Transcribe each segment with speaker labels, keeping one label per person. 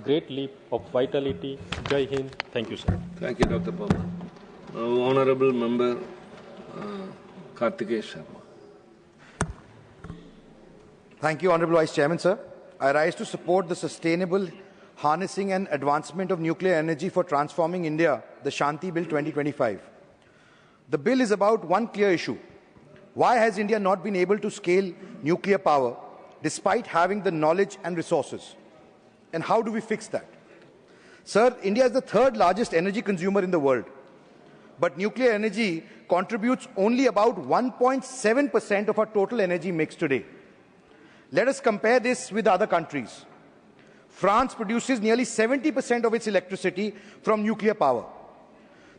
Speaker 1: great leap of vitality. Jai Hind. Thank you, sir.
Speaker 2: Thank you, Dr. Pawar. Honorable Member Kartikeya Sharma.
Speaker 3: Thank you, Honorable Vice Chairman, sir. I rise to support the sustainable harnessing and advancement of nuclear energy for transforming India, the Shanti Bill 2025. The bill is about one clear issue. Why has India not been able to scale nuclear power despite having the knowledge and resources? And how do we fix that? Sir, India is the third largest energy consumer in the world. But nuclear energy contributes only about 1.7% of our total energy mix today. Let us compare this with other countries. France produces nearly 70% of its electricity from nuclear power.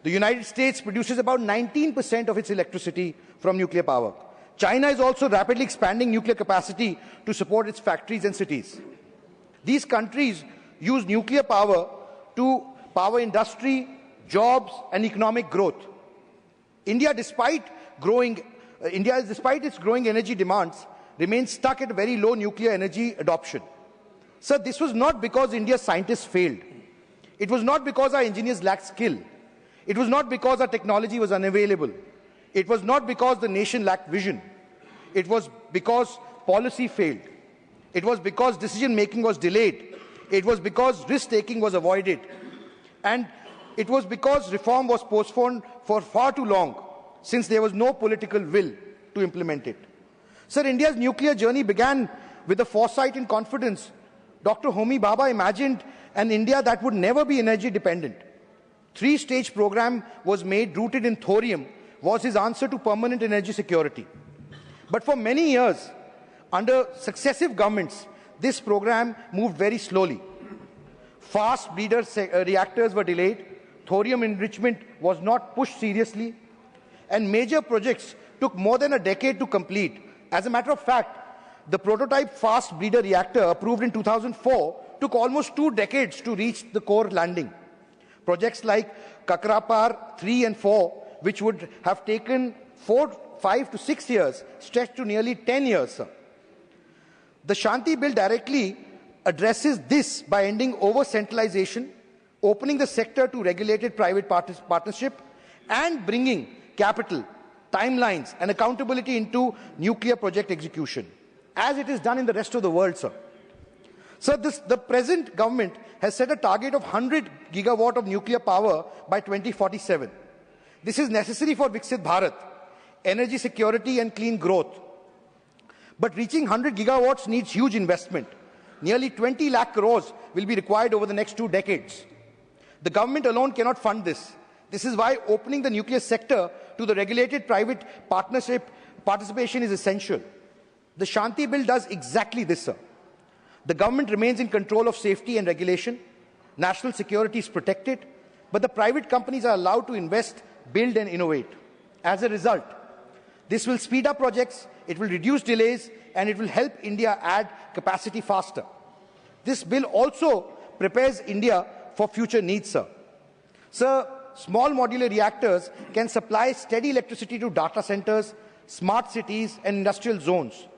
Speaker 3: The United States produces about 19% of its electricity from nuclear power. China is also rapidly expanding nuclear capacity to support its factories and cities. These countries use nuclear power to power industry, jobs, and economic growth. India, despite its growing energy demands, remains stuck at very low nuclear energy adoption. Sir, this was not because India's scientists failed. It was not because our engineers lacked skill. It was not because our technology was unavailable. It was not because the nation lacked vision. It was because policy failed. It was because decision-making was delayed. It was because risk-taking was avoided. And it was because reform was postponed for far too long, since there was no political will to implement it. Sir, India's nuclear journey began with the foresight and confidence. Dr. Homi Bhabha imagined an India that would never be energy dependent. Three-stage program was made, rooted in thorium, was his answer to permanent energy security. But for many years, under successive governments, this program moved very slowly. Fast breeder reactors were delayed, thorium enrichment was not pushed seriously, and major projects took more than a decade to complete. As a matter of fact, the prototype fast breeder reactor approved in 2004 took almost 2 decades to reach the core landing. Projects like Kakrapar 3 and 4, which would have taken 5 to 6 years, stretched to nearly 10 years. Sir. The Shanti Bill directly addresses this by ending over-centralization, opening the sector to regulated private partnership, and bringing capital, timelines, and accountability into nuclear project execution, as it is done in the rest of the world, sir. Sir, the present government has set a target of 100 gigawatt of nuclear power by 2047. This is necessary for Viksit Bharat, energy security and clean growth. But reaching 100 gigawatts needs huge investment. Nearly 20 lakh crores will be required over the next 2 decades. The government alone cannot fund this. This is why opening the nuclear sector to the regulated private participation is essential. The Shanti Bill does exactly this, sir. The government remains in control of safety and regulation. National security is protected, but the private companies are allowed to invest, build, and innovate. As a result, this will speed up projects, it will reduce delays, and it will help India add capacity faster. This bill also prepares India for future needs, sir. Sir, small modular reactors can supply steady electricity to data centers, smart cities, and industrial zones,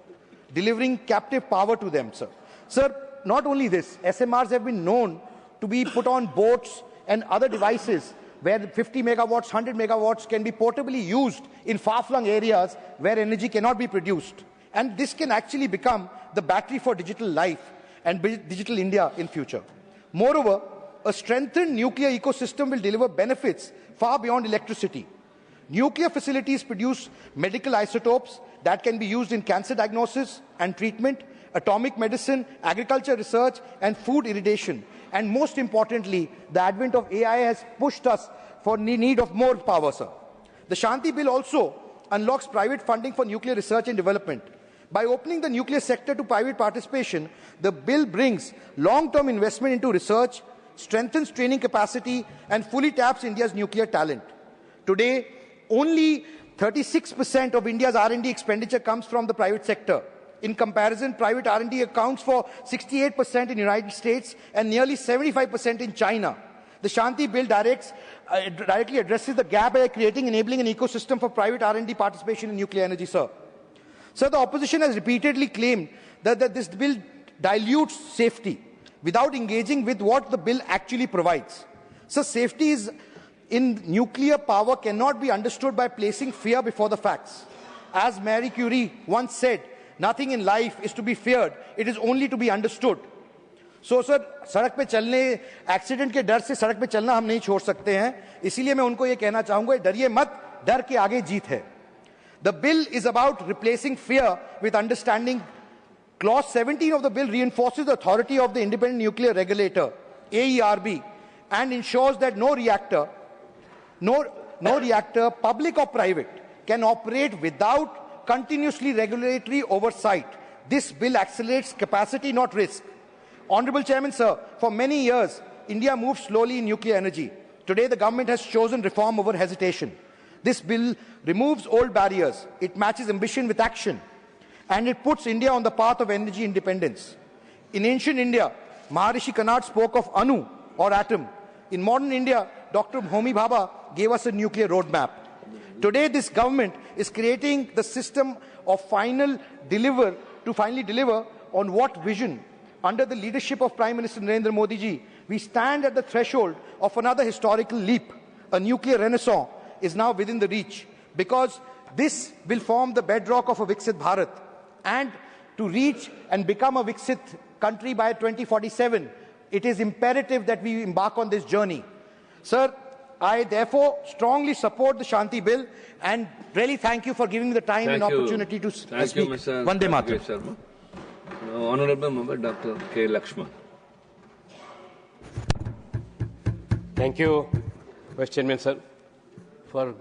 Speaker 3: delivering captive power to them, sir. Sir, not only this, SMRs have been known to be put on boats and other devices where 50 megawatts, 100 megawatts can be portably used in far-flung areas where energy cannot be produced. And this can actually become the battery for digital life and digital India in future. Moreover, a strengthened nuclear ecosystem will deliver benefits far beyond electricity. Nuclear facilities produce medical isotopes that can be used in cancer diagnosis and treatment, atomic medicine, agriculture research, and food irrigation. And most importantly, the advent of AI has pushed us for the need of more power, sir. The Shanti Bill also unlocks private funding for nuclear research and development. By opening the nuclear sector to private participation, the bill brings long-term investment into research, strengthens training capacity, and fully taps India's nuclear talent. Today, only 36% of India's R&D expenditure comes from the private sector. In comparison, private R&D accounts for 68% in the United States and nearly 75% in China. The Shanti Bill directly addresses the gap by enabling an ecosystem for private R&D participation in nuclear energy, sir. Sir, the opposition has repeatedly claimed that this bill dilutes safety. without engaging with what the bill actually provides. So safety in nuclear power cannot be understood by placing fear before the facts. As Marie Curie once said, nothing in life is to be feared, it is only to be understood. So sir, सड़क पे चलने, accident के डर से सड़क पे चलना हम नहीं छोड़ सकते हैं, इसीलिए मैं उनको ये कहना चाहूंगा, डरिए मत, डर के आगे जीत है. The bill is about replacing fear with understanding. Clause 17 of the bill reinforces the authority of the Independent Nuclear Regulator, AERB, and ensures that no reactor, public or private, can operate without continuously regulatory oversight. This bill accelerates capacity, not risk. Honorable Chairman, sir, for many years, India moved slowly in nuclear energy. Today, the government has chosen reform over hesitation. This bill removes old barriers. It matches ambition with action. And it puts India on the path of energy independence. In ancient India, Maharishi Kannad spoke of Anu, or atom. In modern India, Dr. Homi Bhabha gave us a nuclear roadmap. Today, this government is creating the system of finally deliver on what vision. Under the leadership of Prime Minister Narendra Modi ji, we stand at the threshold of another historical leap. A nuclear renaissance is now within the reach, because this will form the bedrock of a Viksit Bharat. And to reach and become a Viksit country by 2047, it is imperative that we embark on this journey. Sir, I therefore strongly support the Shanti Bill and really thank you for giving me the time and opportunity to speak.
Speaker 2: Thank you, Mr.
Speaker 3: Vande Mataram.
Speaker 2: Sharma. Honorable Member Dr. K. Lakshman.
Speaker 4: Thank you, Vice Chairman, sir, for